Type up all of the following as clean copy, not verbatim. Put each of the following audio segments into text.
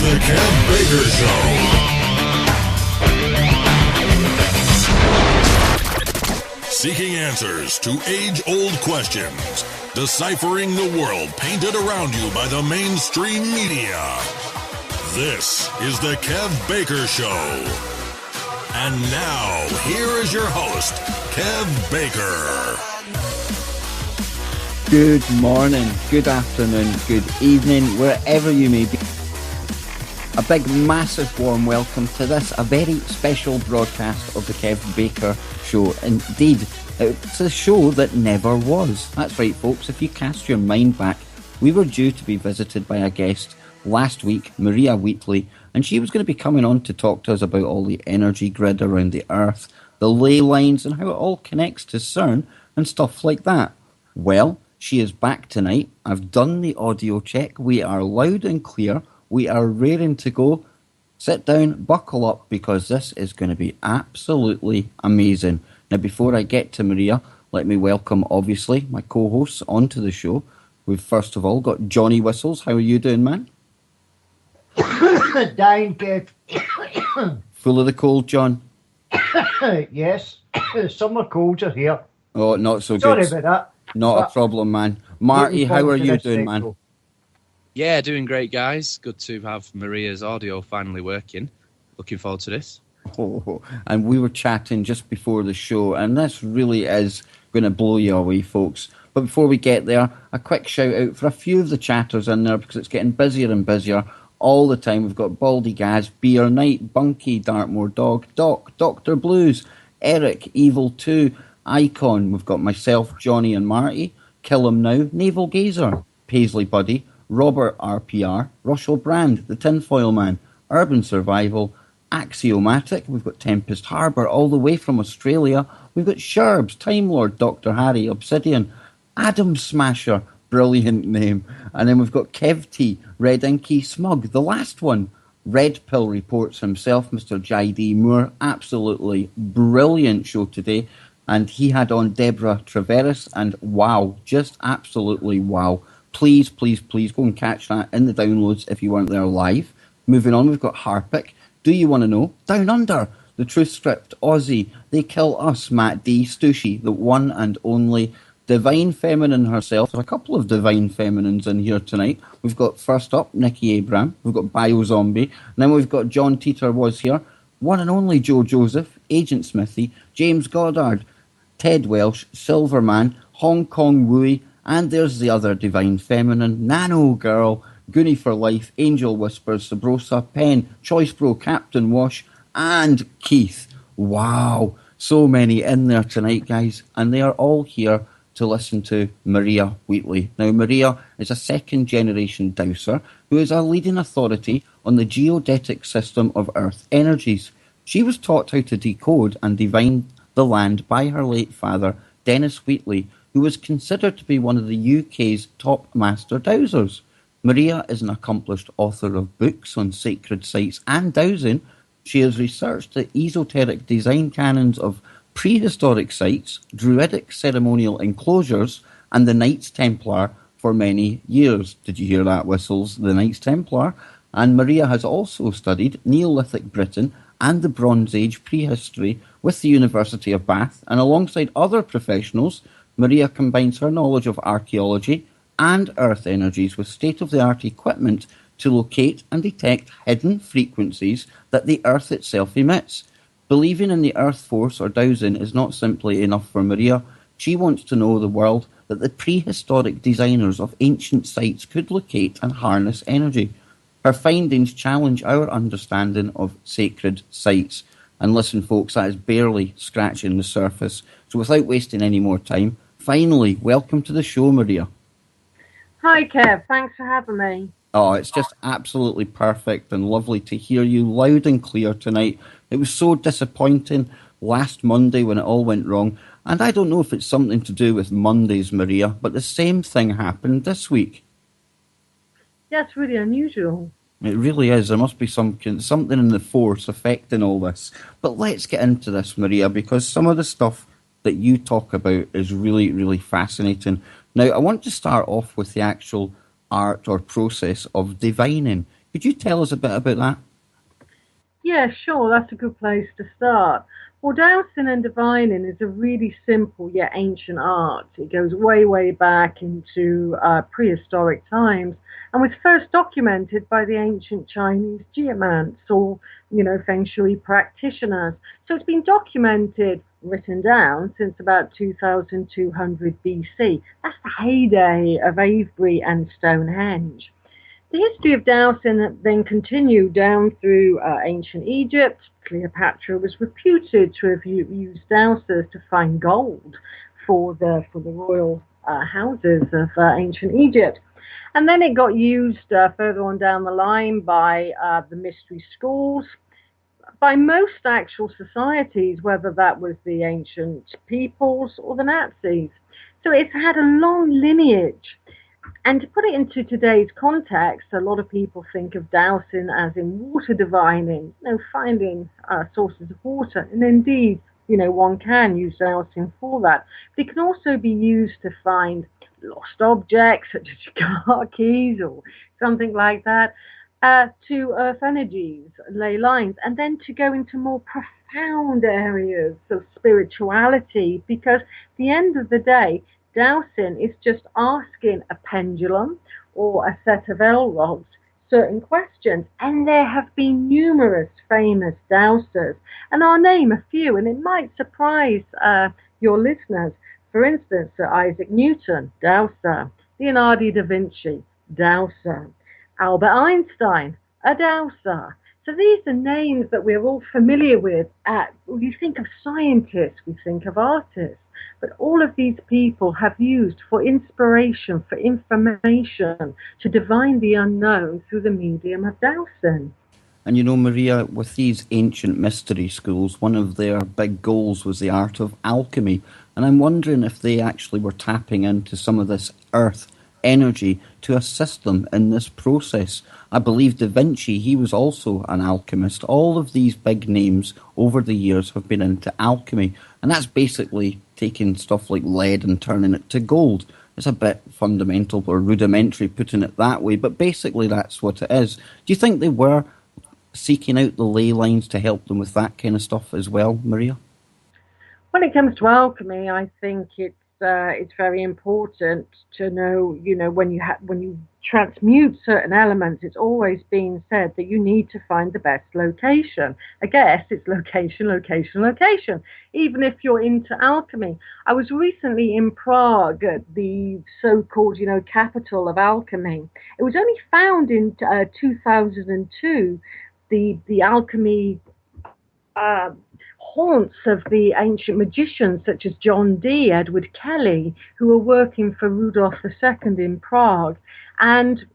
The Kev Baker Show. Seeking answers to age-old questions. Deciphering the world painted around you by the mainstream media. This is The Kev Baker Show. And now, here is your host, Kev Baker. Good morning, good afternoon, good evening, wherever you may be. A big, massive, warm welcome to this, a very special broadcast of the Kev Baker Show. Indeed, it's a show that never was. That's right, folks, if you cast your mind back, we were due to be visited by a guest last week, Maria Wheatley, and she was going to be coming on to talk to us about all the energy grid around the Earth, the Ley-Lines, and how it all connects to CERN and stuff like that. Well, she is back tonight. I've done the audio check. We are loud and clear. We are raring to go. Sit down, buckle up, because this is going to be absolutely amazing. Now, before I get to Maria, let me welcome, obviously, my co-hosts onto the show. We've first of all got Johnny Whistles. How are you doing, man? Dying, Kev. Full of the cold, John? Yes. Summer colds are here. Oh, not so Sorry good. about that. Not a problem, man. Marty, how are you doing, man? Yeah, doing great, guys. Good to have Maria's audio finally working. Looking forward to this. Oh, and we were chatting just before the show, and this really is going to blow you away, folks. But before we get there, a quick shout out for a few of the chatters in there, because it's getting busier and busier all the time. We've got Baldy Gaz, Beer Knight, Bunky, Dartmoor Dog, Doc, Dr. Blues, Eric, Evil 2, Icon. We've got myself, Johnny and Marty, Kill 'Em Now, Naval Gazer, Paisley Buddy, Robert RPR, Russell Brand, The Tinfoil Man, Urban Survival, Axiomatic. We've got Tempest Harbour all the way from Australia. We've got Sherbs, Time Lord, Dr. Harry, Obsidian, Adam Smasher, brilliant name. And then we've got Kev T, Red Inky Smug, the last one. Red Pill reports himself, Mr. J.D. Moore. Absolutely brilliant show today. And he had on Deborah Traveris, and wow, just absolutely wow. Please, please, please go and catch that in the downloads if you weren't there live. Moving on, we've got Harpic. Do You Want to Know? Down Under, The Truth Script, Aussie, They Kill Us, Matt D, Stushy, the one and only Divine Feminine herself. There's a couple of Divine Feminines in here tonight. We've got, first up, Nikki Abraham. We've got Bio Zombie. And then we've got John Teeter was here. One and only Joe Joseph, Agent Smithy, James Goddard, Ted Welsh, Silverman, Hong Kong Wooey, and there's the other Divine Feminine, Nano Girl, Goonie for Life, Angel Whispers, Sabrosa, Penn, Choice Bro, Captain Wash, and Keith. Wow, so many in there tonight, guys, and they are all here to listen to Maria Wheatley. Now, Maria is a second-generation dowser who is a leading authority on the geodetic system of Earth energies. She was taught how to decode and divine the land by her late father, Dennis Wheatley, who was considered to be one of the UK's top master dowsers. Maria is an accomplished author of books on sacred sites and dowsing. She has researched the esoteric design canons of prehistoric sites, druidic ceremonial enclosures, and the Knights Templar for many years. Did you hear that, Whistles? The Knights Templar. And Maria has also studied Neolithic Britain and the Bronze Age prehistory with the University of Bath, and alongside other professionals, Maria combines her knowledge of archaeology and earth energies with state-of-the-art equipment to locate and detect hidden frequencies that the earth itself emits. Believing in the earth force or dowsing is not simply enough for Maria. She wants to know the world that the prehistoric designers of ancient sites could locate and harness energy. Her findings challenge our understanding of sacred sites. And listen, folks, that is barely scratching the surface. So without wasting any more time, finally, welcome to the show, Maria. Hi, Kev. Thanks for having me. Oh, it's just absolutely perfect and lovely to hear you loud and clear tonight. It was so disappointing last Monday when it all went wrong. And I don't know if it's something to do with Mondays, Maria, but the same thing happened this week. That's really unusual. It really is. There must be something in the force affecting all this. But let's get into this, Maria, because some of the stuff that you talk about is really, really fascinating. Now, I want to start off with the actual art or process of divining. Could you tell us a bit about that? Yeah, sure, that's a good place to start. Well, dowsing and divining is a really simple yet ancient art. It goes way, way back into prehistoric times and was first documented by the ancient Chinese geomants or, feng shui practitioners. So it's been documented, written down, since about 2200 BC. That's the heyday of Avebury and Stonehenge. The history of dowsing then continued down through ancient Egypt. Cleopatra was reputed to have used dowsers to find gold for the royal houses of ancient Egypt. And then it got used further on down the line by the mystery schools, by most actual societies, whether that was the ancient peoples or the Nazis. So it's had a long lineage. And to put it into today's context, a lot of people think of dowsing as in water divining, finding sources of water. And indeed, one can use dowsing for that. But it can also be used to find lost objects, such as your car keys or something like that, to earth energies, ley lines, and then to go into more profound areas of spirituality, because at the end of the day, dowsing is just asking a pendulum or a set of L-rods certain questions. And there have been numerous famous dowsers. And I'll name a few, and it might surprise your listeners. For instance, Sir Isaac Newton, dowser. Leonardo da Vinci, dowser. Albert Einstein, a dowser. So these are names that we're all familiar with. We think of scientists, we think of artists. But all of these people have used for inspiration, for information, to divine the unknown through the medium of dowsing. And Maria, with these ancient mystery schools, one of their big goals was the art of alchemy. And I'm wondering if they actually were tapping into some of this earth energy to assist them in this process. I believe Da Vinci, he was also an alchemist. All of these big names over the years have been into alchemy, and that's basically taking stuff like lead and turning it to gold. It's a bit fundamental or rudimentary putting it that way, but basically that's what it is. Do you think they were seeking out the ley lines to help them with that kind of stuff as well, Maria? When it comes to alchemy, I think it's very important to know, when you transmute certain elements, it's always been said that you need to find the best location. I guess it's location, location, location, even if you're into alchemy. I was recently in Prague, the so-called, capital of alchemy. It was only found in 2002, the alchemy haunts of the ancient magicians such as John Dee, Edward Kelly, who were working for Rudolph II in Prague. And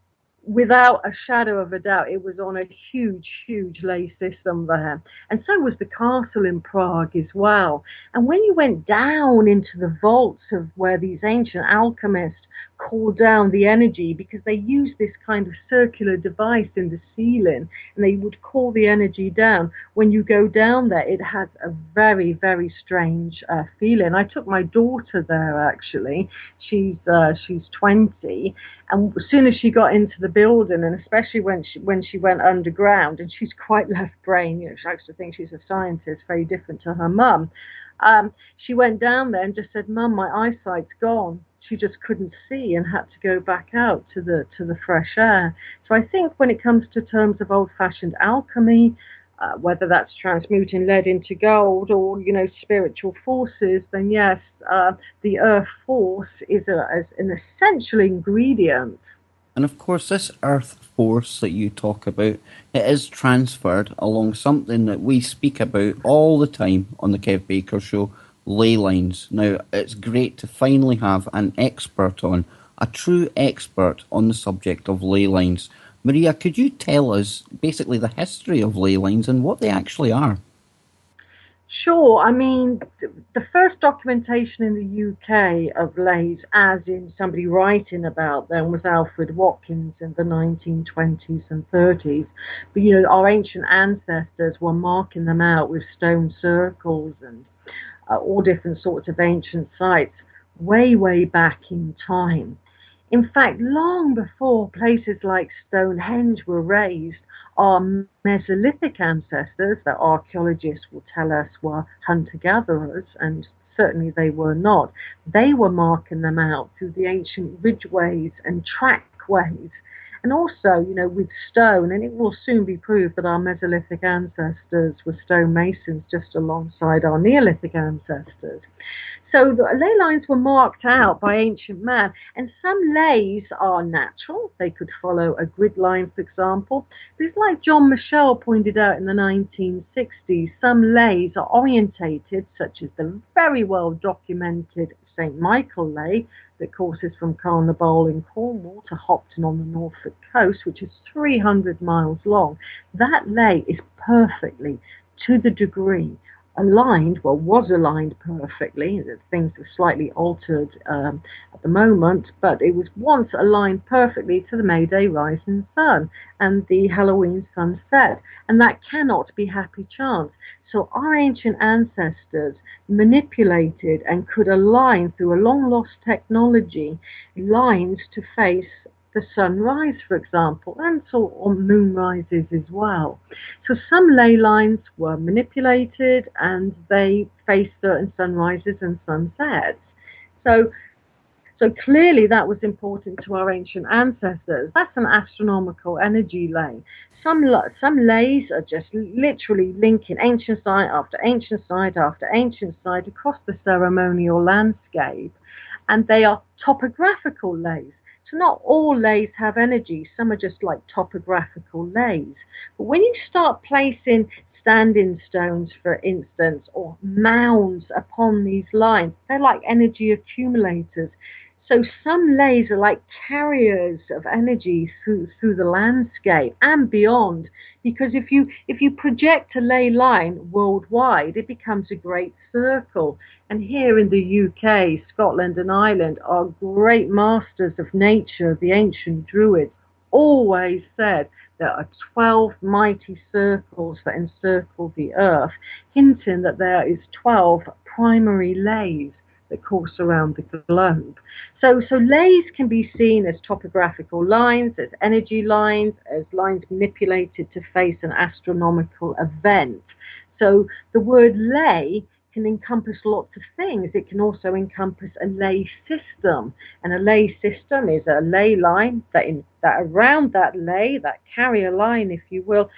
without a shadow of a doubt, it was on a huge, huge ley system there. And so was the castle in Prague as well. And when you went down into the vaults of where these ancient alchemists called down the energy, because they used this kind of circular device in the ceiling, and they would call the energy down. When you go down there, it has a very, very strange feeling. I took my daughter there, actually. She's 20, and as soon as she got into the building, and especially when she went underground, and she's quite left brain, she likes to think she's a scientist, very different to her mum. She went down there and just said, "Mum, my eyesight's gone." She just couldn't see and had to go back out to the fresh air. So I think when it comes to terms of old-fashioned alchemy, whether that's transmuting lead into gold or spiritual forces, then yes, the earth force is an essential ingredient. And of course, this earth force that you talk about, it is transferred along something that we speak about all the time on the Kev Baker Show, ley lines. Now, it's great to finally have an expert on, a true expert on the subject of ley lines. Maria, could you tell us basically the history of ley lines and what they actually are? Sure. I mean, the first documentation in the UK of leys, as in somebody writing about them, was Alfred Watkins in the 1920s and 30s. But, our ancient ancestors were marking them out with stone circles and all different sorts of ancient sites way, way back in time. In fact, long before places like Stonehenge were raised, our Mesolithic ancestors, that archaeologists will tell us were hunter-gatherers, and certainly they were not, they were marking them out through the ancient ridgeways and trackways. And also, with stone, and it will soon be proved that our Mesolithic ancestors were stonemasons just alongside our Neolithic ancestors. So the ley lines were marked out by ancient man, and some leys are natural. They could follow a grid line, for example. But it's like John Michel pointed out in the 1960s, some leys are orientated, such as the very well documented St. Michael ley that courses from Carnabowl in Cornwall to Hopton on the Norfolk coast, which is 300 miles long. That ley is perfectly, to the degree, aligned, well, was aligned perfectly. Things are slightly altered at the moment, but it was once aligned perfectly to the May Day rising sun and the Halloween sunset, and that cannot be happy chance. So our ancient ancestors manipulated and could align through a long lost technology lines to face the sunrise, for example, and so on moon rises as well. So some ley lines were manipulated and they faced certain sunrises and sunsets. So clearly that was important to our ancient ancestors. That's an astronomical energy ley. Some leys are just literally linking ancient site after ancient site after ancient site across the ceremonial landscape, and they are topographical leys. So not all leys have energy. Some are just like topographical leys. But when you start placing standing stones, for instance, or mounds upon these lines, they're like energy accumulators. So some leys are like carriers of energy through the landscape and beyond. Because if you project a ley line worldwide, it becomes a great circle. And here in the UK, Scotland and Ireland, our great masters of nature, the ancient Druids, always said there are 12 mighty circles that encircle the earth, hinting that there is 12 primary leys that course around the globe. So leys can be seen as topographical lines, as energy lines, as lines manipulated to face an astronomical event. So the word ley can encompass lots of things. It can also encompass a ley system. And a ley system is a ley line that around that ley, that carrier line, if you will,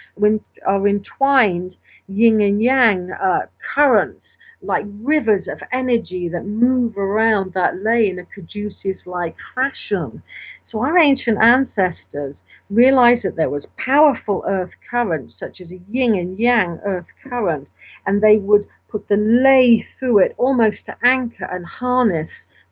are entwined yin and yang currents, like rivers of energy that move around that ley in a Caduceus-like fashion. So our ancient ancestors realized that there was powerful earth currents, such as a yin and yang earth current, and they would put the ley through it almost to anchor and harness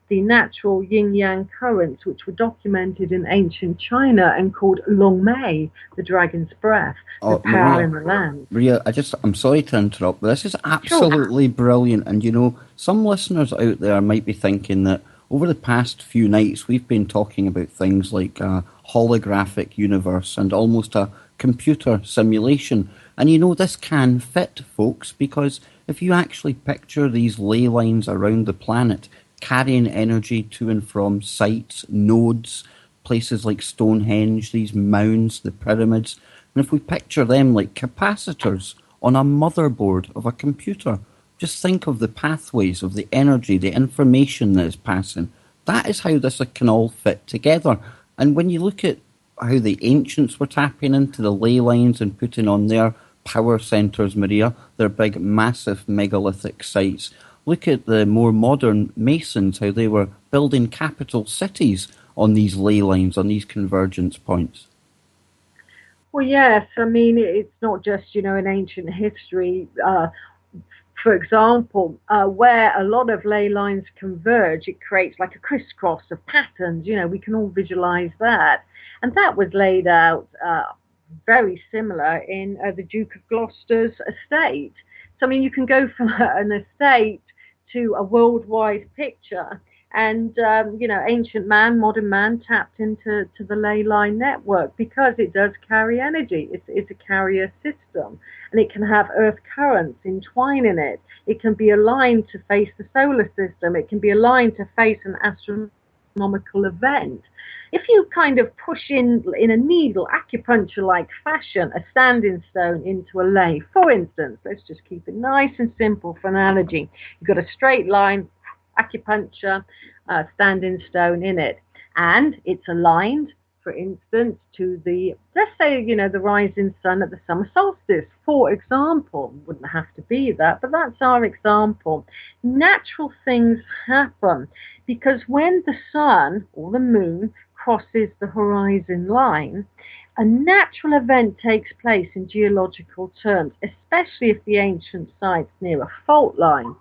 the natural yin-yang currents, which were documented in ancient China and called Long Mei, the dragon's breath, the power in the land. Maria, I'm sorry to interrupt, but this is absolutely brilliant. And some listeners out there might be thinking that over the past few nights we've been talking about things like a holographic universe and almost a computer simulation. And this can fit, folks, because if you actually picture these ley lines around the planet carrying energy to and from sites, nodes, places like Stonehenge, these mounds, the pyramids, and if we picture them like capacitors on a motherboard of a computer, just think of the pathways of the energy, the information that is passing. That is how this can all fit together. And when you look at how the ancients were tapping into the ley lines and putting on their power centres, Maria, their big, massive megalithic sites. Look at the more modern Masons, how they were building capital cities on these ley lines, on these convergence points. Well, yes. I mean, it's not just, in ancient history. For example, where a lot of ley lines converge, it creates like a crisscross of patterns. We can all visualize that. And that was laid out very similar in the Duke of Gloucester's estate. So, I mean, you can go from an estate to a worldwide picture. And, ancient man, modern man tapped into the ley line network because it does carry energy. It's a carrier system, and it can have earth currents entwine in it. It can be aligned to face the solar system. It can be aligned to face an astronomical astronomical event. If you kind of push in a needle, acupuncture-like fashion, a standing stone into a ley, for instance, let's just keep it nice and simple for analogy. You've got a straight line, acupuncture, standing stone in it, and it's aligned, for instance, to the, let's say, the rising sun at the summer solstice, for example. Wouldn't have to be that, but that's our example. Natural things happen because when the sun or the moon crosses the horizon line, a natural event takes place in geological terms, especially if the ancient site's near a fault line.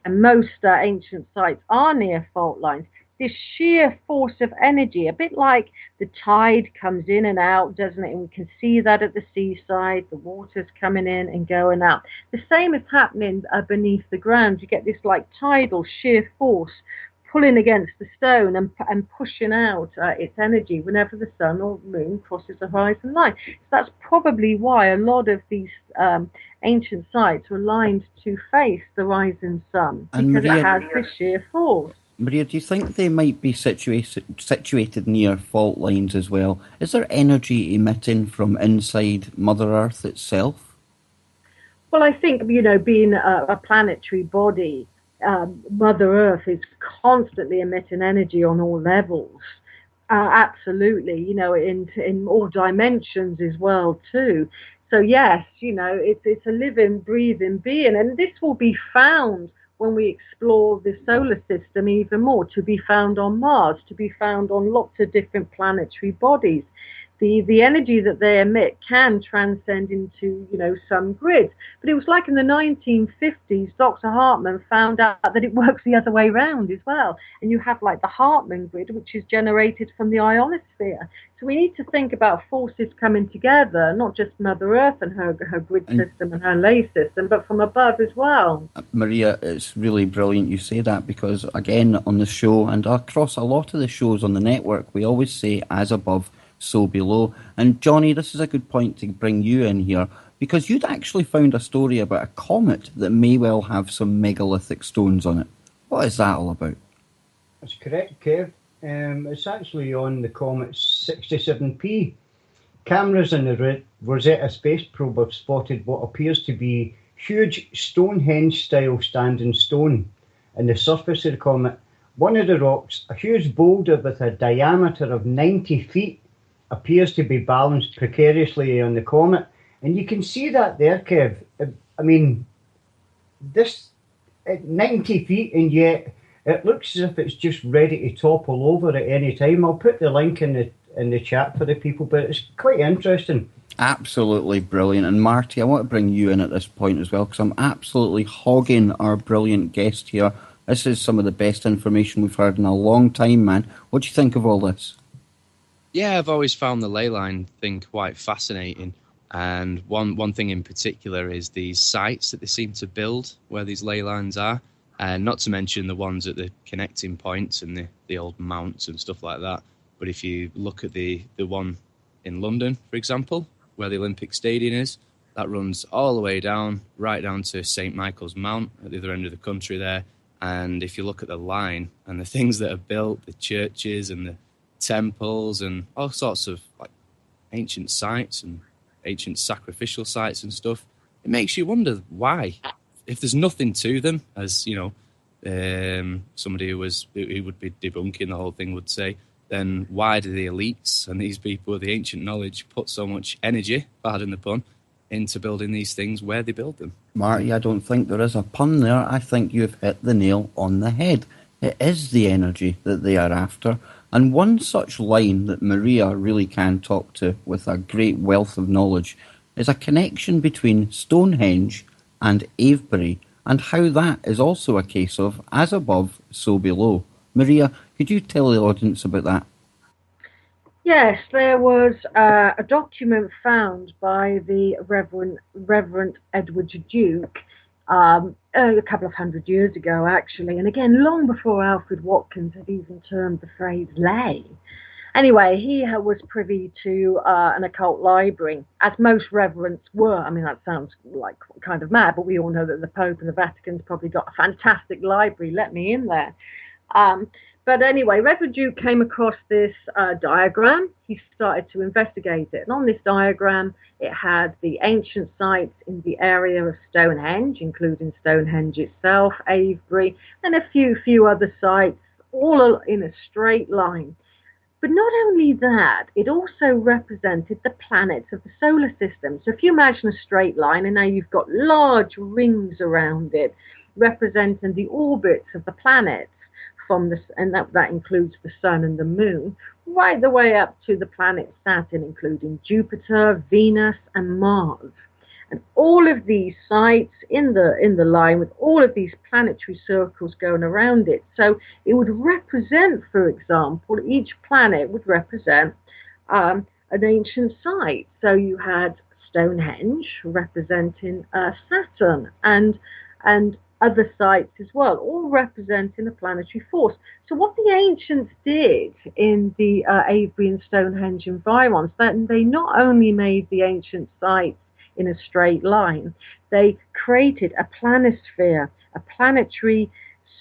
And most ancient sites are near fault lines. This sheer force of energy, a bit like the tide comes in and out, doesn't it? And we can see that at the seaside, the water's coming in and going out. The same is happening beneath the ground. You get this like tidal sheer force pulling against the stone and pushing out its energy whenever the sun or moon crosses the horizon line. So that's probably why a lot of these ancient sites were aligned to face the rising sun, because it has this sheer force. Maria, do you think they might be situated near fault lines as well? Is there energy emitting from inside Mother Earth itself? Well, I think, being a planetary body, Mother Earth is constantly emitting energy on all levels. Absolutely, in all dimensions as well too. So yes, it's a living, breathing being, and this will be found when we explore the solar system even more, to be found on Mars, to be found on lots of different planetary bodies. The energy that they emit can transcend into, some grids. But it was like in the 1950s, Dr. Hartmann found out that it works the other way around as well. And you have like the Hartmann grid, which is generated from the ionosphere. So we need to think about forces coming together, not just Mother Earth and her grid system and her ley system, but from above as well. Maria, it's really brilliant you say that, because again, on the show and across a lot of the shows on the network, we always say as above, so below. And Johnny, this is a good point to bring you in here, because you'd actually found a story about a comet that may well have some megalithic stones on it. What is that all about? That's correct, Kev. It's actually on the comet 67P. Cameras in the Rosetta space probe have spotted what appears to be huge Stonehenge-style standing stone in the surface of the comet. One of the rocks, a huge boulder with a diameter of 90 feet, appears to be balanced precariously on the comet. And you can see that there, Kev. I mean, this at 90 feet, and yet it looks as if it's just ready to topple over at any time. I'll put the link in the chat for the people, but it's quite interesting. Absolutely brilliant. And Marty, I want to bring you in at this point as well, because I'm absolutely hogging our brilliant guest here. This is some of the best information we've heard in a long time, man. What do you think of all this? Yeah, I've always found the ley line thing quite fascinating. And one thing in particular is these sites that they seem to build where these ley lines are. And not to mention the ones at the connecting points and the old mounts and stuff like that. But if you look at the one in London, for example, where the Olympic Stadium is, that runs all the way down, right down to St. Michael's Mount at the other end of the country there. And if you look at the line and the things that are built, the churches and the temples and all sorts of like ancient sites and ancient sacrificial sites and stuff, it makes you wonder why, if there's nothing to them, as somebody who would be debunking the whole thing would say, then why do the elites and these people with the ancient knowledge put so much energy, pardon the pun, into building these things where they build them? Marty, I don't think there is a pun there. I think you've hit the nail on the head. It is the energy that they are after. And one such line that Maria really can talk to with a great wealth of knowledge is a connection between Stonehenge and Avebury, and how that is also a case of as above, so below. Maria, could you tell the audience about that? Yes, there was a document found by the Reverend Edward Duke a couple of hundred years ago, actually, and again, long before Alfred Watkins had even termed the phrase ley. Anyway, he was privy to an occult library, as most reverends were. I mean, that sounds like kind of mad, but we all know that the Pope and the Vatican's probably got a fantastic library. Let me in there. But anyway, Reverend Duke came across this diagram. He started to investigate it. And on this diagram, it had the ancient sites in the area of Stonehenge, including Stonehenge itself, Avebury, and a few other sites, all in a straight line. But not only that, it also represented the planets of the solar system. So if you imagine a straight line, and now you've got large rings around it, representing the orbits of the planets, and that includes the sun and the moon, right the way up to the planet Saturn, including Jupiter, Venus, and Mars. And all of these sites in the line with all of these planetary circles going around it. So it would represent, for example, each planet would represent an ancient site. So you had Stonehenge representing Saturn, and other sites as well, all representing a planetary force. So what the ancients did in the Avebury and Stonehenge environs, that they not only made the ancient sites in a straight line, they created a planisphere, a planetary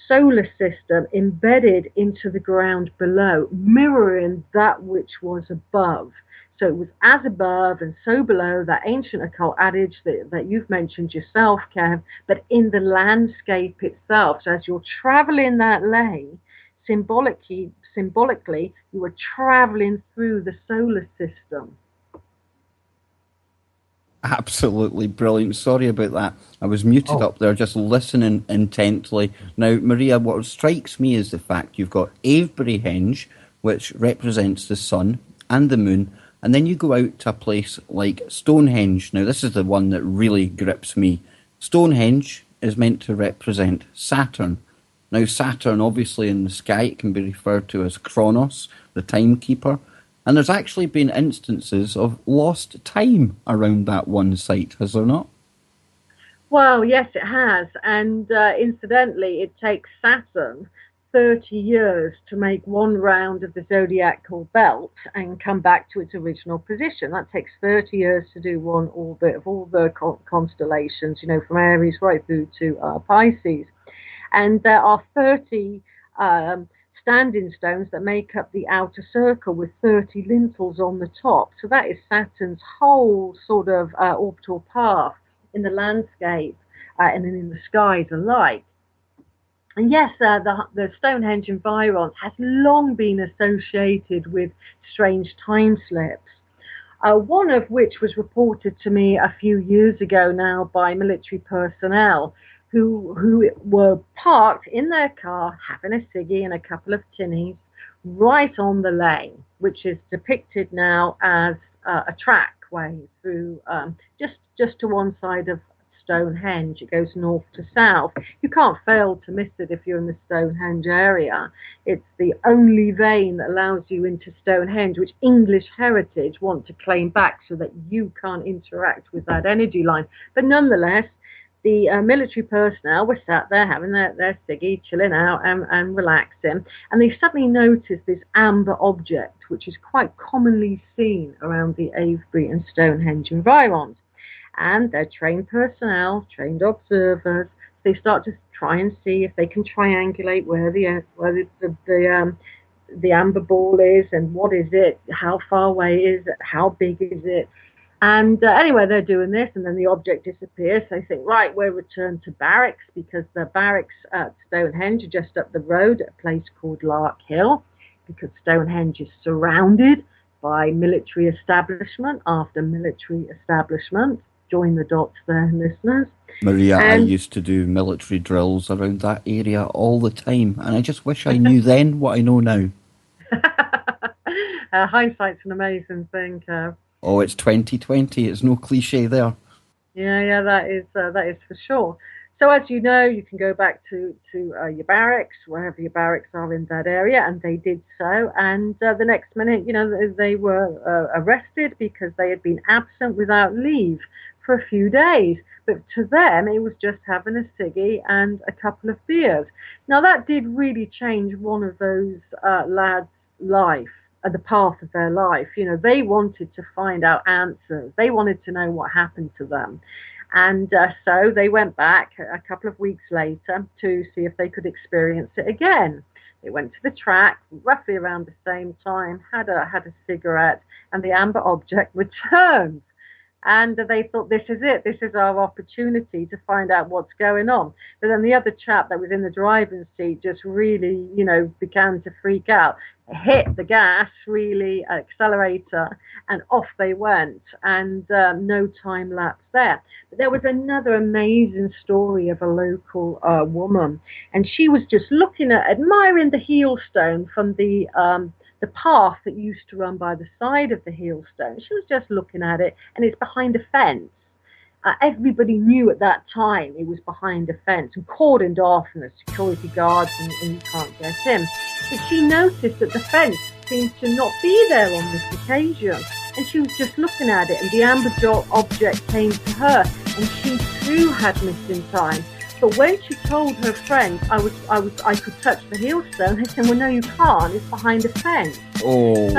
solar system embedded into the ground below, mirroring that which was above. So it was as above and so below, that ancient occult adage that you've mentioned yourself, Kev, but in the landscape itself. So as you're traveling that lane, symbolically, you were traveling through the solar system. Absolutely brilliant. Sorry about that. I was muted up there, just listening intently. Now, Maria, what strikes me is the fact you've got Avebury Henge, which represents the sun and the moon, and then you go out to a place like Stonehenge. Now, this is the one that really grips me. Stonehenge is meant to represent Saturn. Now, Saturn, obviously, in the sky, it can be referred to as Kronos, the timekeeper. And there's actually been instances of lost time around that one site, has there not? Well, yes, it has. And incidentally, it takes Saturn 30 years to make one round of the zodiacal belt and come back to its original position. That takes 30 years to do one orbit of all the constellations, from Aries right through to Pisces. And there are 30 standing stones that make up the outer circle with 30 lintels on the top. So that is Saturn's whole sort of orbital path in the landscape and in the skies alike. And yes, the Stonehenge environs has long been associated with strange time slips, one of which was reported to me a few years ago now by military personnel who were parked in their car having a ciggy and a couple of tinnies right on the lane, which is depicted now as a trackway through just to one side of Stonehenge. It goes north to south. You can't fail to miss it if you're in the Stonehenge area. It's the only vein that allows you into Stonehenge, which English Heritage want to claim back so that you can't interact with that energy line. But nonetheless, the military personnel were sat there having their ciggy, chilling out and relaxing, and they suddenly noticed this amber object, which is quite commonly seen around the Avebury and Stonehenge environs. And their trained personnel, trained observers, they start to try and see if they can triangulate where the amber ball is and what is it, how far away is it, how big is it. And anyway, they're doing this, and then the object disappears. So they think, right, we'll return to barracks, because the barracks at Stonehenge are just up the road at a place called Lark Hill, because Stonehenge is surrounded by military establishment after military establishment. Join the dots there, listeners. Maria, I used to do military drills around that area all the time, and I just wish I knew then what I know now. Hindsight's an amazing thing, Kev. Oh, it's 2020. It's no cliche there. Yeah, that is for sure. So as you know, you can go back to your barracks, wherever your barracks are in that area, and they did so. And the next minute, they were arrested because they had been absent without leave for a few days. But to them, it was just having a ciggy and a couple of beers. Now, that did really change one of those lads' life. The path of their life. They wanted to find out answers. They wanted to know what happened to them. And so they went back a couple of weeks later to see if they could experience it again. They went to the track roughly around the same time, had a cigarette, and the amber object returned. And they thought, this is it. This is our opportunity to find out what's going on. But then the other chap that was in the driving seat just really, began to freak out, hit the gas, really, accelerator, and off they went. And no time lapse there. But there was another amazing story of a local woman. And she was just admiring the heelstone from the path that used to run by the side of the heelstone. She was just looking at it, and it's behind a fence. Everybody knew at that time it was behind a fence and cordoned off, and the security guards, and you can't get in. But she noticed that the fence seemed to not be there on this occasion, and she was just looking at it, and the amber object came to her, and she too had missed in time. But when she told her friend, I could touch the heelstone, they said, well, no, you can't. It's behind a fence. Oh,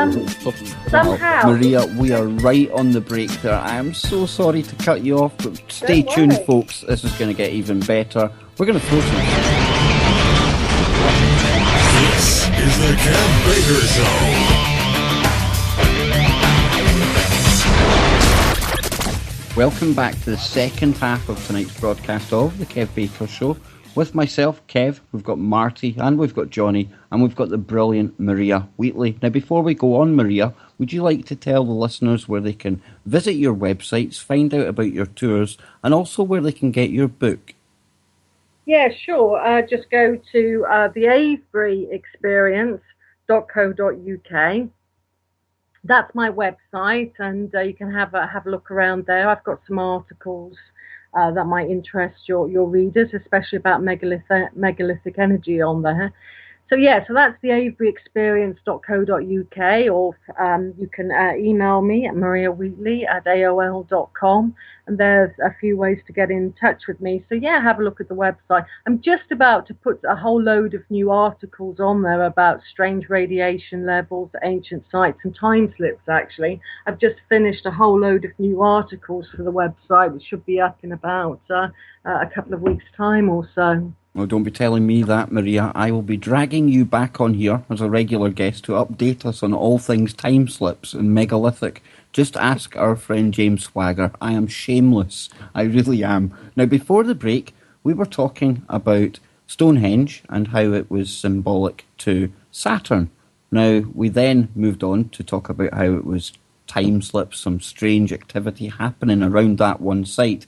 somehow. Maria, we are right on the break there. I am so sorry to cut you off, but stay tuned, folks. This is going to get even better. We're going to throw some... This is the Kev Baker Show. Welcome back to the second half of tonight's broadcast of the Kev Baker Show. With myself, Kev, we've got Marty, and we've got Johnny, and we've got the brilliant Maria Wheatley. Now, before we go on, Maria, would you like to tell the listeners where they can visit your websites, find out about your tours, and also where they can get your book? Yeah, sure. Just go to theaveryexperience.co.uk. That's my website, and you can have a look around there. I've got some articles that might interest your readers, especially about megalithic energy on there. So that's theaveryexperience.co.uk, or you can email me at mariawheatley@aol.com, and there's a few ways to get in touch with me. So have a look at the website. I'm just about to put a whole load of new articles on there about strange radiation levels, ancient sites, and time slips, actually. I've just finished a whole load of new articles for the website, which should be up in about a couple of weeks' time or so. Well, don't be telling me that, Maria. I will be dragging you back on here as a regular guest to update us on all things time slips and megalithic. Just ask our friend James Swagger. I am shameless. I really am. Now, before the break, we were talking about Stonehenge and how it was symbolic to Saturn. Now, we then moved on to talk about how it was time slips, some strange activity happening around that one site.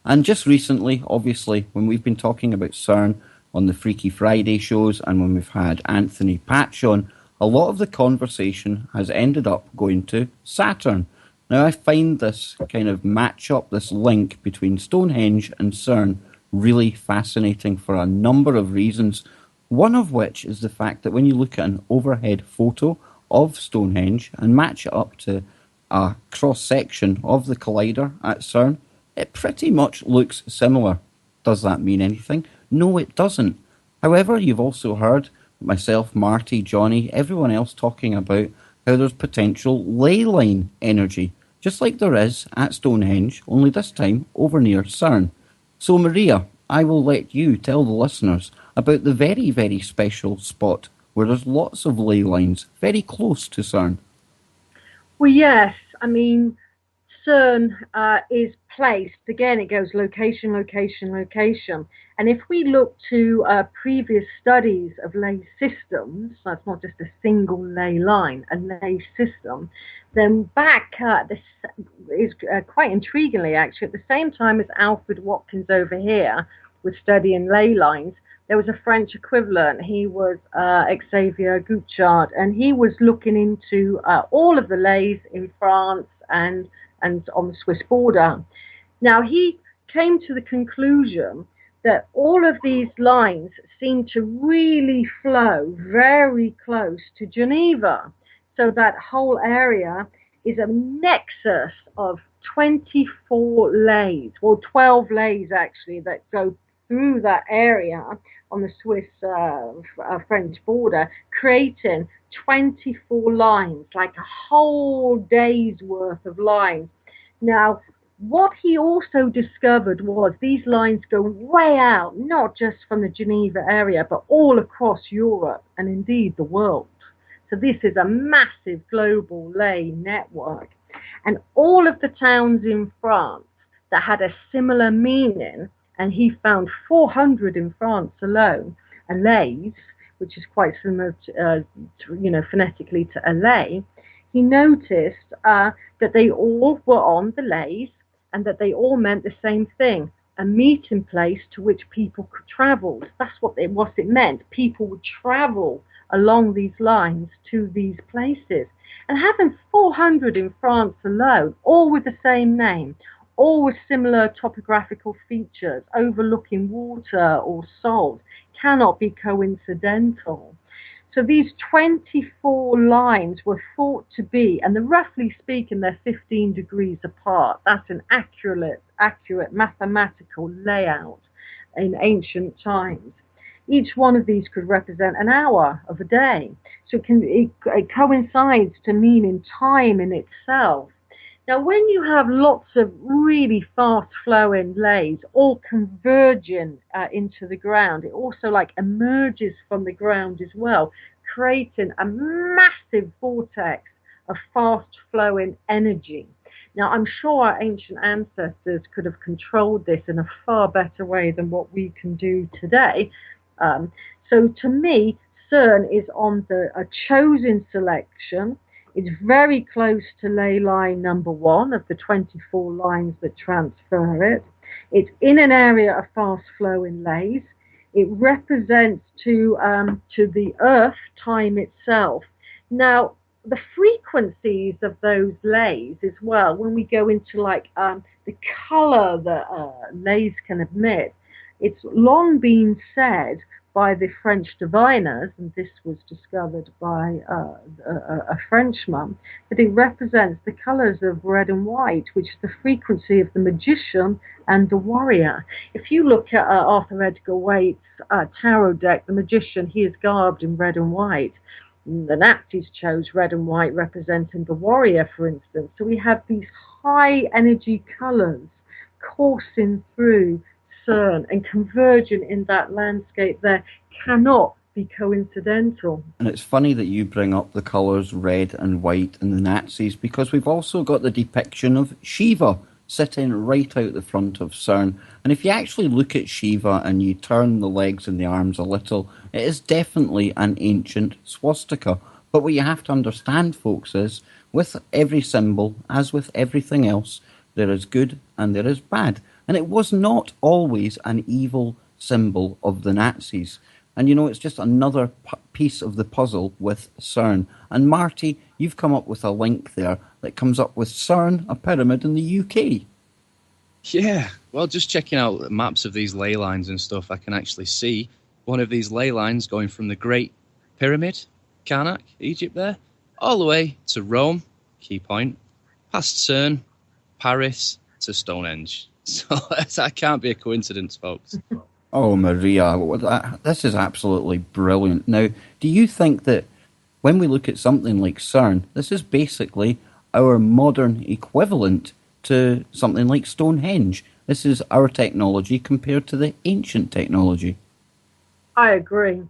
And just recently, obviously, when we've been talking about CERN on the Freaky Friday shows and when we've had Anthony Patch on, a lot of the conversation has ended up going to Saturn. Now, I find this kind of match-up, this link between Stonehenge and CERN really fascinating for a number of reasons, one of which is the fact that when you look at an overhead photo of Stonehenge and match it up to a cross-section of the collider at CERN, it pretty much looks similar. Does that mean anything? No, it doesn't. However, you've also heard myself, Marty, Johnny, everyone else talking about how there's potential ley line energy, just like there is at Stonehenge, only this time over near CERN. So, Maria, I will let you tell the listeners about the very, very special spot where there's lots of ley lines very close to CERN. Well, yes. I mean, CERN is placed, again, it goes location, location, location. And if we look to previous studies of ley systems, that's not just a single ley line, a ley system, then back, this is quite intriguingly, actually, at the same time as Alfred Watkins over here was studying ley lines, there was a French equivalent. He was Xavier Gouchard, and he was looking into all of the leys in France and on the Swiss border. Now, he came to the conclusion that all of these lines seem to really flow very close to Geneva. So that whole area is a nexus of 24 leys, or 12 leys actually, that go through that area on the Swiss-French border, creating 24 lines, like a whole day's worth of lines. Now, What he also discovered was these lines go way out, not just from the Geneva area, but all across Europe and indeed the world. So this is a massive global ley network. And all of the towns in France that had a similar meaning, and he found 400 in France alone, leys, which is quite similar phonetically to a ley, he noticed that they all were on the leys and that they all meant the same thing, a meeting place to which people could travel. That's what it meant. People would travel along these lines to these places. And having 400 in France alone, all with the same name, all with similar topographical features, overlooking water or salt, cannot be coincidental. So these 24 lines were thought to be, and roughly speaking, they're 15 degrees apart. That's an accurate mathematical layout in ancient times. Each one of these could represent an hour of a day. So it coincides to mean in time in itself. Now, when you have lots of really fast-flowing leys all converging into the ground, it also emerges from the ground as well, creating a massive vortex of fast-flowing energy. Now, I'm sure our ancient ancestors could have controlled this in a far better way than what we can do today. So to me, CERN is on a chosen selection. It's very close to ley line number 1 of the 24 lines that transfer it. It's in an area of fast-flowing leys. It represents to the Earth time itself. Now, the frequencies of those leys as well, when we go into the color that leys can emit, it's long been said by the French diviners, and this was discovered by a Frenchman, that it represents the colors of red and white, which is the frequency of the magician and the warrior. If you look at Arthur Edgar Waite's tarot deck, the magician, he is garbed in red and white. The Nazis chose red and white representing the warrior, for instance. So we have these high energy colors coursing through CERN and converging in that landscape there cannot be coincidental. And it's funny that you bring up the colours red and white and the Nazis, because we've also got the depiction of Shiva sitting right out the front of CERN. And if you actually look at Shiva and you turn the legs and the arms a little, it is definitely an ancient swastika. But what you have to understand, folks, is with every symbol, as with everything else, there is good and there is bad. And it was not always an evil symbol of the Nazis. And, it's just another piece of the puzzle with CERN. And, Marty, you've come up with a link there that comes up with CERN, a pyramid in the UK. Yeah, well, just checking out maps of these ley lines and stuff, I can actually see one of these ley lines going from the Great Pyramid, Karnak, Egypt there, all the way to Rome, key point, past CERN, Paris to Stonehenge. So that can't be a coincidence, folks. Oh, Maria, this is absolutely brilliant. Now, do you think that when we look at something like CERN, this is basically our modern equivalent to something like Stonehenge? This is our technology compared to the ancient technology. I agree.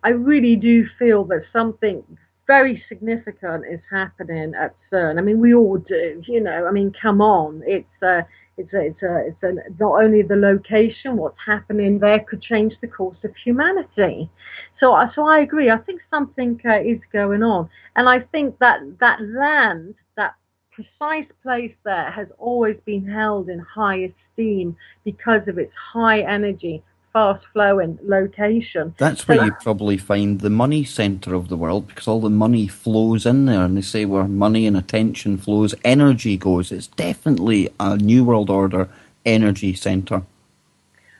I really do feel that something very significant is happening at CERN. I mean, we all do, come on. It's not only the location, what's happening there could change the course of humanity. So I agree. I think something is going on. And I think that land, that precise place there, has always been held in high esteem because of its high energy, fast-flowing location. That's where you probably find the money centre of the world, because all the money flows in there, and they say where money and attention flows, energy goes. It's definitely a New World Order energy centre.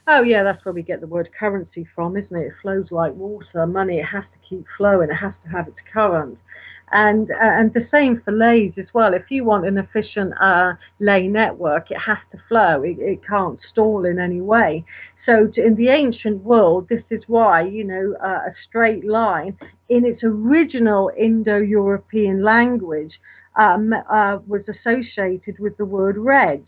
Oh, yeah, that's where we get the word currency from, isn't it? It flows like water. Money, it has to keep flowing. It has to have its current. And the same for leys as well. If you want an efficient ley network, it has to flow. It can't stall in any way. So in the ancient world, this is why, a straight line in its original Indo-European language was associated with the word reg,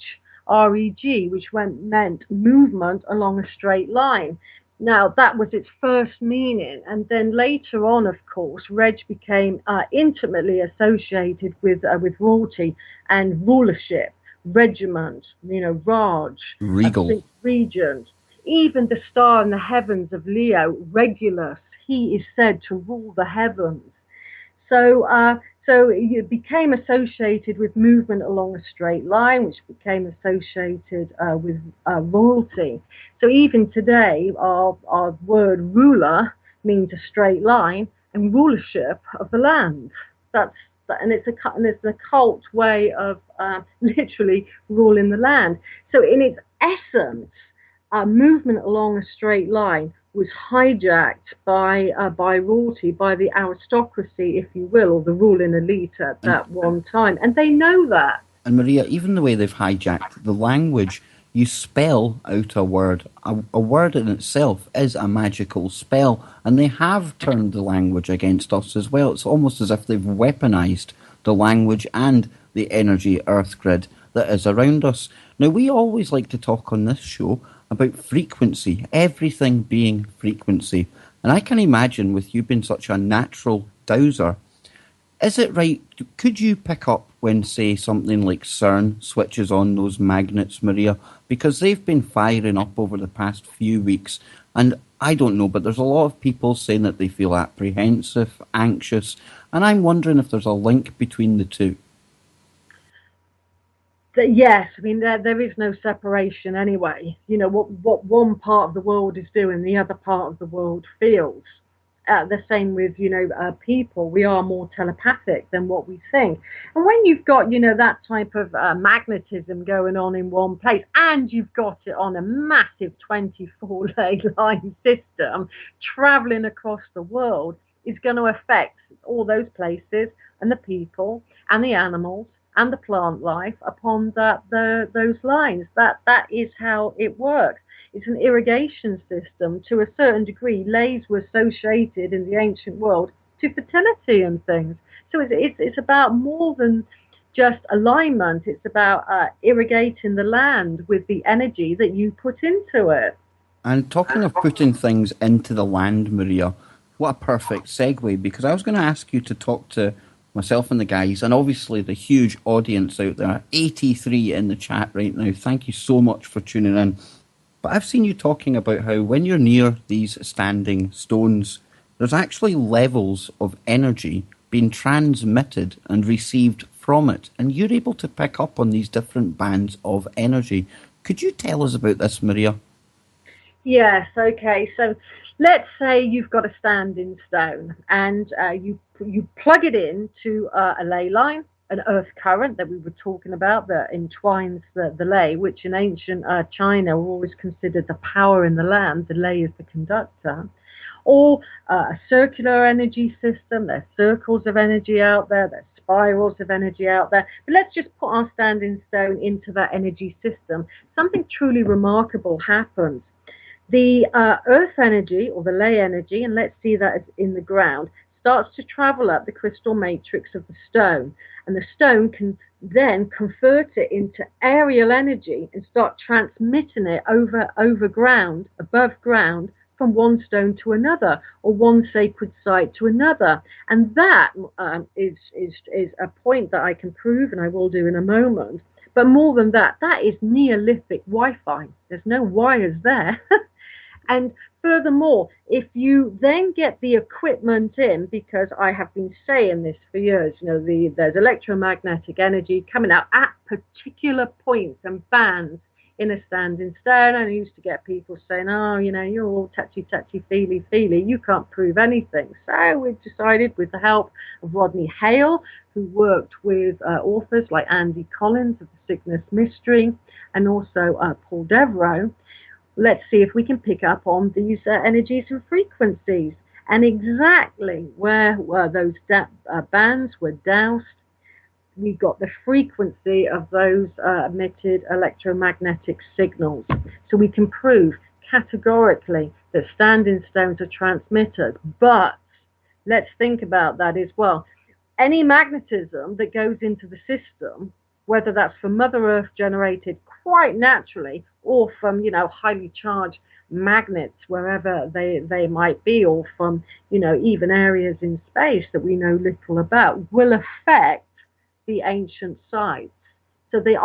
REG, which meant movement along a straight line. Now, that was its first meaning, and then later on, of course, Reg became intimately associated with royalty and rulership, regiment, Raj, Regal. regent. Even the star in the heavens of Leo, Regulus, he is said to rule the heavens. So it became associated with movement along a straight line, which became associated with royalty. So even today, our word ruler means a straight line and rulership of the land. And it's a cult way of literally ruling the land. So in its essence, movement along a straight line was hijacked by royalty, by the aristocracy, if you will, or the ruling elite at that one time, and they know that. And Maria, even the way they've hijacked the language, you spell out a word. A word in itself is a magical spell, and they have turned the language against us as well. It's almost as if they've weaponized the language and the energy earth grid that is around us. Now, we always like to talk on this show about frequency, everything being frequency. And I can imagine, with you being such a natural dowser, is it right, could you pick up when, say, something like CERN switches on those magnets, Maria? Because they've been firing up over the past few weeks, and I don't know, but there's a lot of people saying that they feel apprehensive, anxious, and I'm wondering if there's a link between the two. Yes, I mean, there is no separation anyway. What one part of the world is doing, the other part of the world feels. The same with, people. We are more telepathic than what we think. And when you've got, that type of magnetism going on in one place, and you've got it on a massive 24 Ley-Line system traveling across the world, it's going to affect all those places and the people and the animals and the plant life upon those lines. That is how it works. It's an irrigation system. To a certain degree, leys were associated in the ancient world to fertility and things. So it's about more than just alignment. It's about irrigating the land with the energy that you put into it. And talking of putting things into the land, Maria, what a perfect segue, because I was going to ask you to talk to myself and the guys, and obviously the huge audience out there, 83 in the chat right now. Thank you so much for tuning in. But I've seen you talking about how when you're near these standing stones, there's actually levels of energy being transmitted and received from it, and you're able to pick up on these different bands of energy. Could you tell us about this, Maria? Yes, okay. So let's say you've got a standing stone, and you plug it into a ley line, an earth current that we were talking about that entwines the ley, which in ancient China were always considered the power in the land. The ley is the conductor. Or a circular energy system. There's circles of energy out there. There's spirals of energy out there. But let's just put our standing stone into that energy system. Something truly remarkable happens. The earth energy, or the ley energy, and let's see that as in the ground, starts to travel up the crystal matrix of the stone, and the stone can then convert it into aerial energy and start transmitting it over ground, above ground, from one stone to another, or one sacred site to another. And that is a point that I can prove, and I will do in a moment. But more than that, that is Neolithic Wi-Fi. There's no wires there. And furthermore, if you then get the equipment in, because I have been saying this for years, there's electromagnetic energy coming out at particular points and bands in a standing stone. And I used to get people saying, oh, you're all touchy, feely, you can't prove anything. So we've decided, with the help of Rodney Hale, who worked with authors like Andy Collins of The Cygnus Mystery, and also Paul Devereaux, let's see if we can pick up on these energies and frequencies, and exactly where those bands were doused. We got the frequency of those emitted electromagnetic signals. So we can prove categorically that standing stones are transmitters. But let's think about that as well. Any magnetism that goes into the system whether that's from Mother Earth generated quite naturally or from, highly charged magnets wherever they might be, or from, even areas in space that we know little about, will affect the ancient sites. So they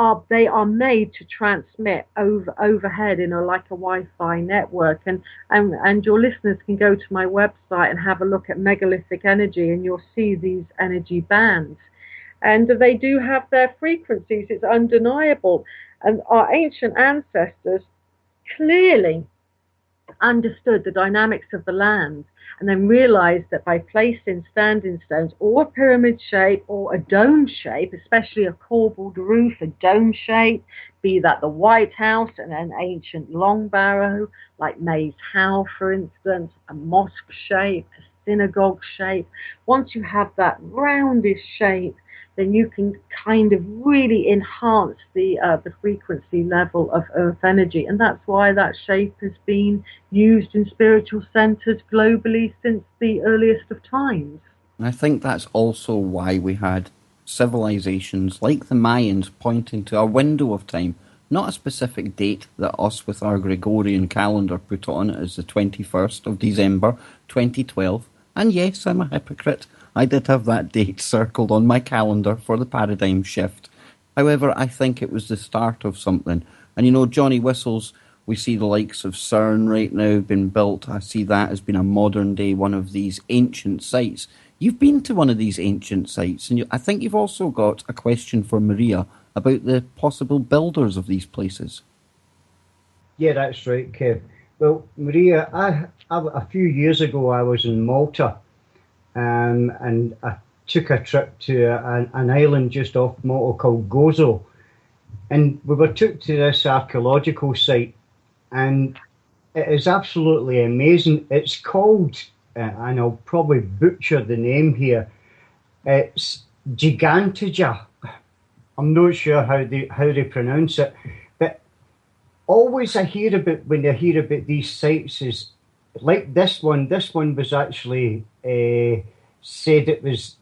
are made to transmit overhead in like a Wi-Fi network, and your listeners can go to my website and have a look at megalithic energy, and you'll see these energy bands, and they do have their frequencies. It's undeniable, and our ancient ancestors clearly understood the dynamics of the land, and then realized that by placing standing stones or a pyramid shape or a dome shape, especially a corbelled roof, a dome shape, be that the White House and an ancient long barrow like Maze Howe, for instance, a mosque shape, a synagogue shape, once you have that roundish shape, then you can kind of really enhance the frequency level of Earth energy. And that's why that shape has been used in spiritual centers globally since the earliest of times. And I think that's also why we had civilizations like the Mayans pointing to a window of time, not a specific date that us with our Gregorian calendar put on as the 21st of December 2012. And yes, I'm a hypocrite. I did have that date circled on my calendar for the paradigm shift. However, I think it was the start of something. And Johnny Whistles, we see the likes of CERN right now being built. I see that as being a modern day one of these ancient sites. You've been to one of these ancient sites, and I think you've also got a question for Maria about the possible builders of these places. Yeah, that's right, Kev. Well, Maria, a few years ago I was in Malta, and I took a trip to an island just off Malta called Gozo, and we were took to this archaeological site, and it is absolutely amazing. It's called, and I'll probably butcher the name here, it's Gigantija. I'm not sure how they pronounce it, but always I hear about when I hear about these sites is like this one. This one was actually said it was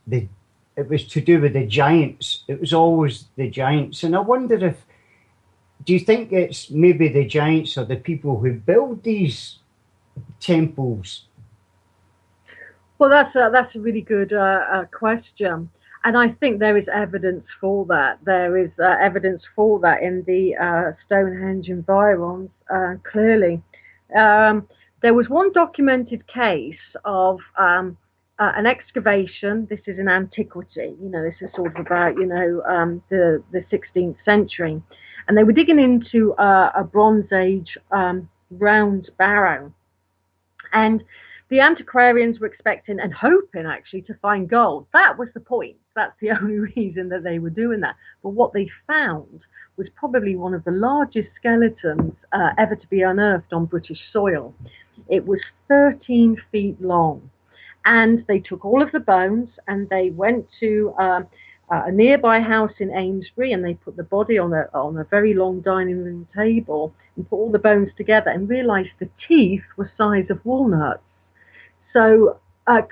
to do with the giants. It was always the giants, and I wonder do you think it's maybe the giants or the people who build these temples? Well, that's a really good question. And I think there is evidence for that. There is evidence for that in the Stonehenge environs, clearly. There was one documented case of an excavation. This is in antiquity. This is sort of about, the 16th century. And they were digging into a Bronze Age round barrow. And the antiquarians were expecting and hoping, actually, to find gold. That was the point. That's the only reason that they were doing that. But what they found was probably one of the largest skeletons ever to be unearthed on British soil. It was 13 feet long. And they took all of the bones and they went to a nearby house in Amesbury, and they put the body on a very long dining room table and put all the bones together and realized the teeth were size of walnuts. So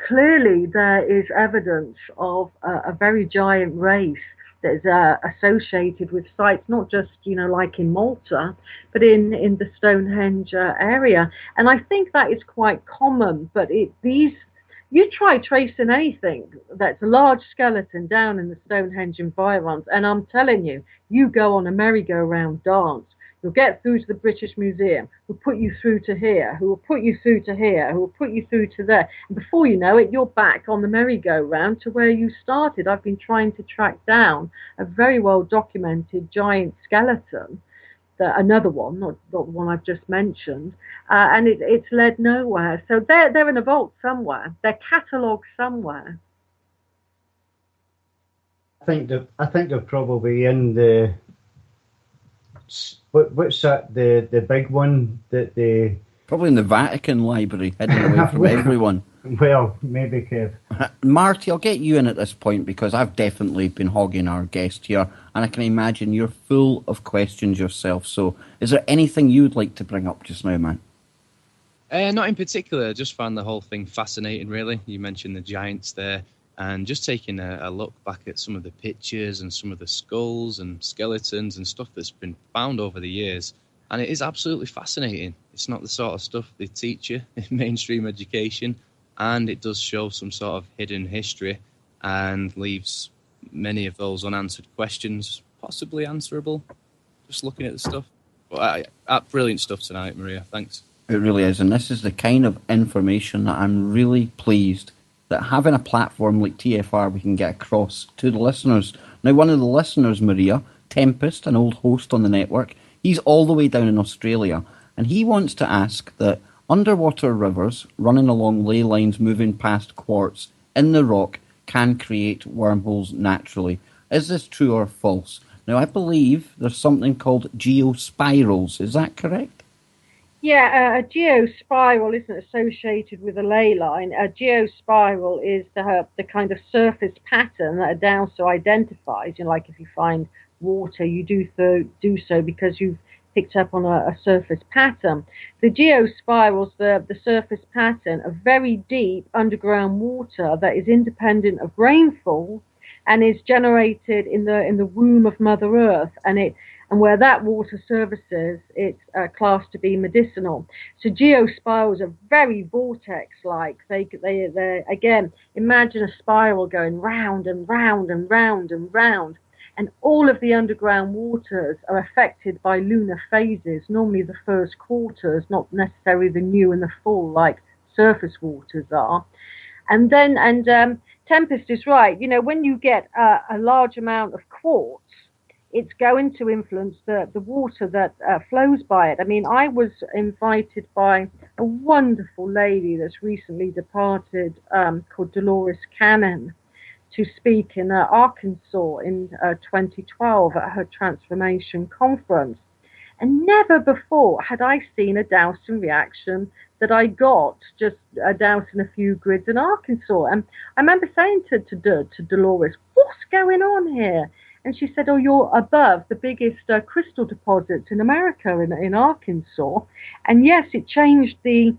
clearly there is evidence of a very giant race that is associated with sites, not just, like in Malta, but in the Stonehenge area. And I think that is quite common, but you try tracing anything that's a large skeleton down in the Stonehenge environs, and I'm telling you, you go on a merry-go-round dance. You'll get through to the British Museum, who'll put you through to here, who will put you through to here, who will put you through to there. And before you know it, you're back on the merry-go-round to where you started. I've been trying to track down a very well-documented giant skeleton, another one, not the one I've just mentioned, and it's led nowhere. So they're in a vault somewhere. They're catalogued somewhere. I think they're probably in the. What's that? The big one that they probably in the Vatican Library, hidden away from everyone. Well, maybe, Kev. Marty, I'll get you in at this point because I've definitely been hogging our guest here, and I can imagine you're full of questions yourself. So, is there anything you'd like to bring up just now, man? Not in particular. I just found the whole thing fascinating, really. You mentioned the giants there. And just taking a look back at some of the pictures and some of the skulls and skeletons and stuff that's been found over the years, and it is absolutely fascinating. It's not the sort of stuff they teach you in mainstream education, and it does show some sort of hidden history and leaves many of those unanswered questions possibly answerable, just looking at the stuff. But brilliant stuff tonight, Maria. Thanks. It really is, and this is the kind of information that I'm really pleased that having a platform like TFR we can get across to the listeners. Now, one of the listeners, Maria, Tempest, an old host on the network, he's all the way down in Australia, and he wants to ask that underwater rivers running along ley lines moving past quartz in the rock can create wormholes naturally. Is this true or false? Now, I believe there's something called geospirals. Is that correct? Yeah, a geospiral isn't associated with a ley line. A geospiral is the kind of surface pattern that a dowser identifies. Like if you find water, you do so because you've picked up on a surface pattern. The geospirals, the surface pattern of very deep underground water that is independent of rainfall and is generated in the womb of Mother Earth, and where that water services, it's classed to be medicinal. So geospirals are very vortex-like. They again, imagine a spiral going round and round and round and round. And all of the underground waters are affected by lunar phases, normally the first quarters, not necessarily the new and the full like surface waters are. And Tempest is right. When you get a large amount of quartz, it's going to influence the water that flows by it. I mean, I was invited by a wonderful lady that's recently departed called Dolores Cannon to speak in Arkansas in 2012 at her transformation conference. And never before had I seen a dowsing reaction that I got just dowsing a few grids in Arkansas. And I remember saying to Dolores, what's going on here? And she said, oh, you're above the biggest crystal deposits in America, in Arkansas. And yes, it changed the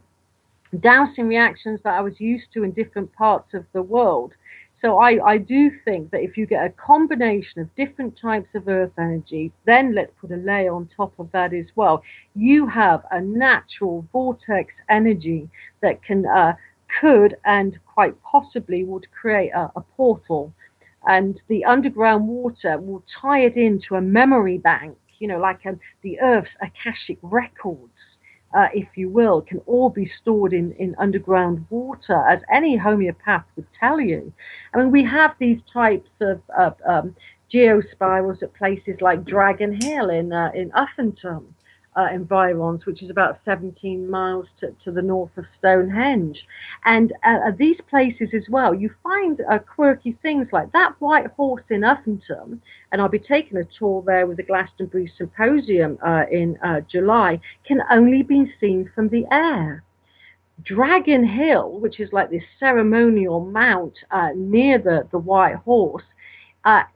dowsing reactions that I was used to in different parts of the world. So I do think that if you get a combination of different types of earth energy, then let's put a layer on top of that as well, you have a natural vortex energy that could and quite possibly would create a portal. And the underground water will tie it into a memory bank, like the Earth's Akashic records, if you will, can all be stored in underground water, as any homeopath would tell you. I mean, we have these types of geospirals at places like Dragon Hill in Uffington environs, which is about 17 miles to the north of Stonehenge. And these places as well, you find quirky things like that white horse in Uffington, and I'll be taking a tour there with the Glastonbury Symposium in July, can only be seen from the air. Dragon Hill, which is like this ceremonial mount near the White Horse,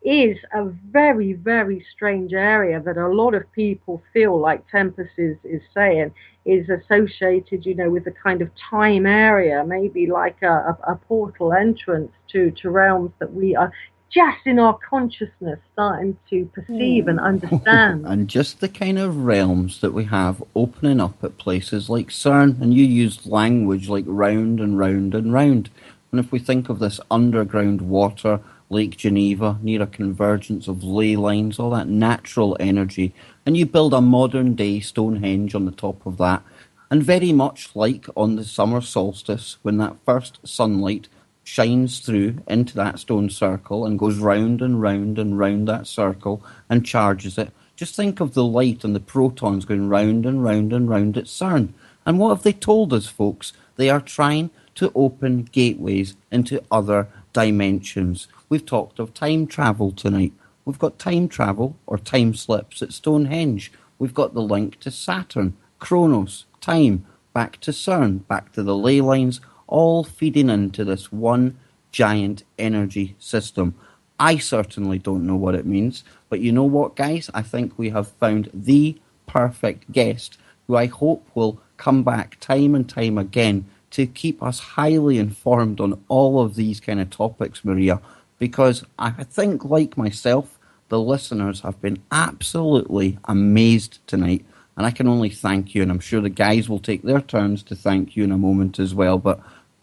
is a very, very strange area that a lot of people feel, like Tempest is saying, is associated, with a kind of time area, maybe like a portal entrance to realms that we are just in our consciousness starting to perceive and understand. And just the kind of realms that we have opening up at places like CERN, and you used language like round and round and round. And if we think of this underground water, Lake Geneva, near a convergence of ley lines, all that natural energy, and you build a modern-day Stonehenge on the top of that, and very much like on the summer solstice, when that first sunlight shines through into that stone circle and goes round and round and round that circle and charges it, just think of the light and the protons going round and round and round at CERN. And what have they told us, folks? They are trying to open gateways into other dimensions. We've talked of time travel tonight. We've got time travel or time slips at Stonehenge. We've got the link to Saturn, Chronos, time, back to CERN, back to the ley lines, all feeding into this one giant energy system. I certainly don't know what it means, but you know what, guys? I think we have found the perfect guest who I hope will come back time and time again to keep us highly informed on all of these kind of topics, Maria, because I think, like myself, the listeners have been absolutely amazed tonight, and I can only thank you, and I'm sure the guys will take their turns to thank you in a moment as well, but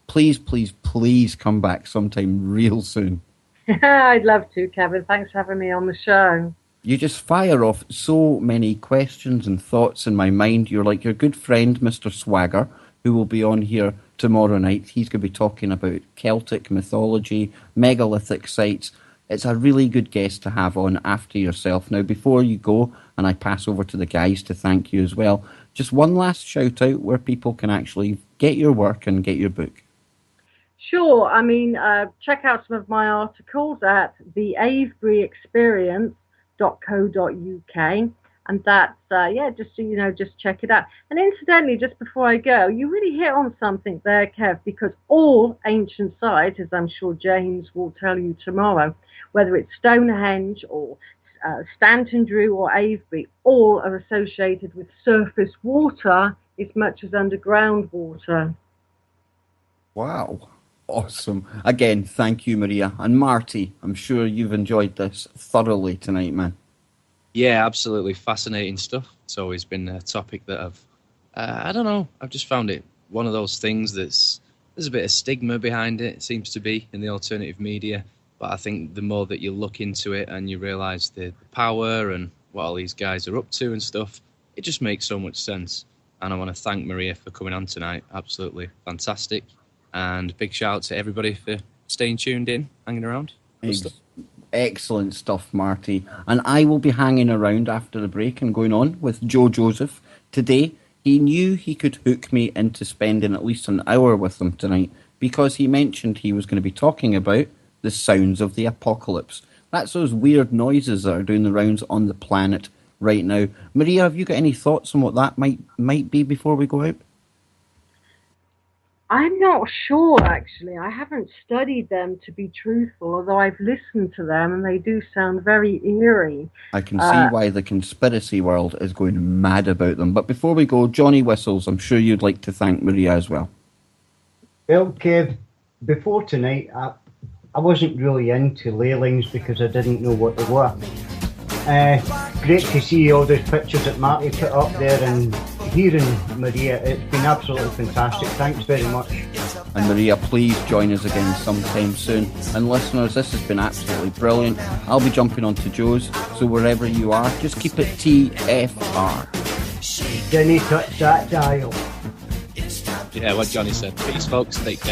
please, please, please come back sometime real soon. I'd love to, Kevin. Thanks for having me on the show. You just fire off so many questions and thoughts in my mind. You're like your good friend, Mr. Swagger, who will be on here tomorrow night. He's going to be talking about Celtic mythology, megalithic sites. It's a really good guest to have on after yourself. Now, before you go, and I pass over to the guys to thank you as well, just one last shout out where people can actually get your work and get your book. Sure. I mean, check out some of my articles at theaveburyexperience.co.uk. And that's, just check it out. And incidentally, just before I go, you really hit on something there, Kev, because all ancient sites, as I'm sure James will tell you tomorrow, whether it's Stonehenge or Stanton Drew or Avebury, all are associated with surface water as much as underground water. Wow. Awesome. Again, thank you, Maria. And Marty, I'm sure you've enjoyed this thoroughly tonight, man. Yeah, absolutely fascinating stuff. It's always been a topic that I've just found it one of those things there's a bit of stigma behind it seems to be in the alternative media. But I think the more that you look into it and you realise the power and what all these guys are up to and stuff, it just makes so much sense. And I want to thank Maria for coming on tonight. Absolutely fantastic. And big shout out to everybody for staying tuned in, hanging around. Excellent stuff, Marty. And I will be hanging around after the break and going on with Joe Joseph. Today, he knew he could hook me into spending at least an hour with him tonight because he mentioned he was going to be talking about the sounds of the apocalypse. That's those weird noises that are doing the rounds on the planet right now. Maria, have you got any thoughts on what that might be before we go out? I'm not sure, actually. I haven't studied them, to be truthful, although I've listened to them, and they do sound very eerie. I can see why the conspiracy world is going mad about them. But before we go, Johnny Whistles, I'm sure you'd like to thank Maria as well. Well, Kev, before tonight, I wasn't really into Ley-Lines because I didn't know what they were. Great to see all those pictures that Marty put up there and hearing Maria. It's been absolutely fantastic. Thanks very much. And Maria, please join us again sometime soon. And listeners, this has been absolutely brilliant. I'll be jumping onto Joe's, so wherever you are, just keep it TFR. Jenny, touch that dial. Yeah, what Johnny said. Peace, folks. Take care.